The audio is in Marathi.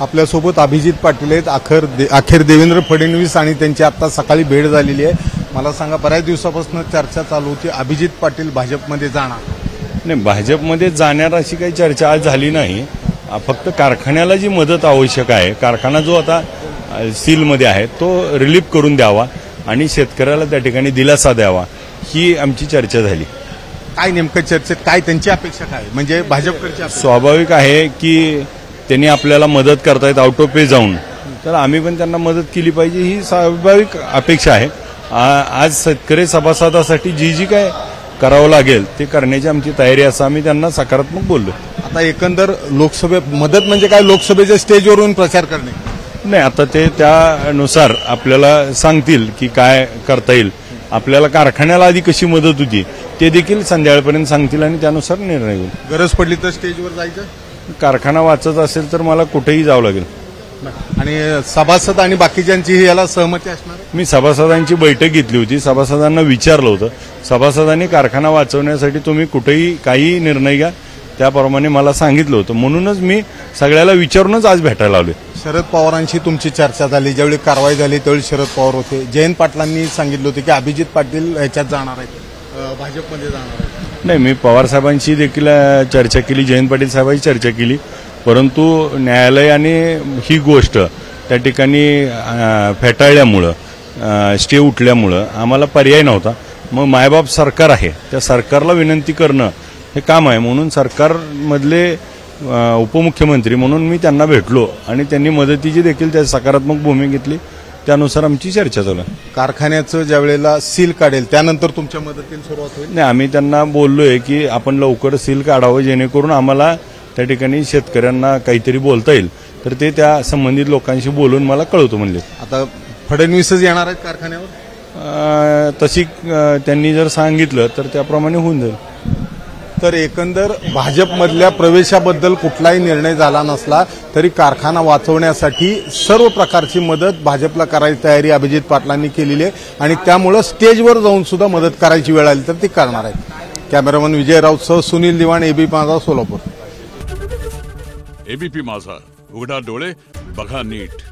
आपल्यासोबत अभिजित पाटील आहेत। अखेर देवेंद्र फडणवीस आणि त्यांची आता सकाळी भेट झालेली आहे। मला सांगा, बऱ्याच दिवसापासून चर्चा चालू होती अभिजित पाटील भाजपमध्ये जाणार। नाही, भाजपमध्ये जाणार अशी काही चर्चा आज झाली नाही। फक्त कारखान्याला जी मदत आवश्यक आहे, कारखाना जो आता सीलमध्ये आहे तो रिलीफ करून द्यावा आणि शेतकऱ्याला त्या ठिकाणी दिलासा द्यावा, ही आमची चर्चा झाली। काय नेमकं चर्चेत काय त्यांची अपेक्षा काय, म्हणजे भाजपकडची स्वाभाविक आहे की त्यांनी आपल्याला मदत करतायत आउट ऑफ पे जाऊन, तर आम्ही पण त्यांना मदत केली पाहिजे, ही स्वाभाविक अपेक्षा आहे। आज शेतकरी सभासदासाठी जी काय करावं लागेल ते करण्याची आमची तयारी असं आम्ही त्यांना सकारात्मक बोललो। आता एकंदर लोकसभेत मदत म्हणजे काय, लोकसभेच्या स्टेजवरून प्रचार करणे नाही, आता ते त्यानुसार आपल्याला सांगतील की काय करता येईल। आपल्याला कारखान्याला आधी कशी मदत होती ते देखील संध्याकाळपर्यंत सांगतील आणि त्यानुसार निर्णय होईल। गरज पडली तर स्टेजवर जायचं, कारखाना वाचत असेल तर मला कुठेही जावं लागेल। आणि सभासद आणि बाकीच्यांची याला सहमती असणार। मी सभासदांची बैठक घेतली होती, सभासदांना विचारलं होतं, सभासदांनी कारखाना वाचवण्यासाठी तुम्ही कुठेही काही निर्णय घ्या त्याप्रमाणे मला सांगितलं होतं, म्हणूनच मी सगळ्याला विचारूनच आज भेटायला आलोय। शरद पवारांशी तुमची चर्चा झाली, ज्यावेळी कारवाई झाली त्यावेळी शरद पवार होते। जयंत पाटलांनी सांगितलं होतं की अभिजित पाटील याच्यात जाणार आहेत, भाजपमध्ये जाणार आहेत। नाही, मी पवार साहेबांशी देखील चर्चा केली, जयंत पाटील साहेबांशी चर्चा केली, परंतु न्यायालयाने ही गोष्ट त्या ठिकाणी फेटाळल्यामुळं, स्टे उठल्यामुळं आम्हाला पर्याय नव्हता। मग मायबाप सरकार आहे, त्या सरकारला विनंती करणं हे काम आहे, म्हणून सरकारमधले उपमुख्यमंत्री म्हणून मी त्यांना भेटलो आणि त्यांनी मदतीची देखील त्या सकारात्मक भूमिका घेतली, त्यानुसार आमची चर्चा चालू आहे। कारखान्याचं ज्या वेळेला सील काढेल त्यानंतर तुमच्या मदतीने सुरुवात होईल। नाही, आम्ही त्यांना बोललोय की आपण लवकर सील काढावं, जेणेकरून आम्हाला त्या ठिकाणी शेतकऱ्यांना काहीतरी बोलता येईल, तर ते त्या संबंधित लोकांशी बोलून मला कळवतो म्हणले। आता फडणवीसच येणार आहेत कारखान्यावर, तशी त्यांनी जर सांगितलं तर त्याप्रमाणे होऊन जाईल। तर एकंदर भाजपमधल्या प्रवेशाबद्दल कुठलाही निर्णय झाला नसला तरी कारखाना वाचवण्यासाठी सर्व प्रकारची मदत भाजपला करायची तयारी अभिजित पाटलांनी केलेली आहे आणि त्यामुळे स्टेजवर जाऊन सुद्धा मदत करायची वेळ आली तर ती करणार आहेत। कॅमेरामन विजय राऊतसह सुनील दिवाण, एबीपी माझा, सोलापूर। एबीपी माझा, उघडा डोळे बघा नीट।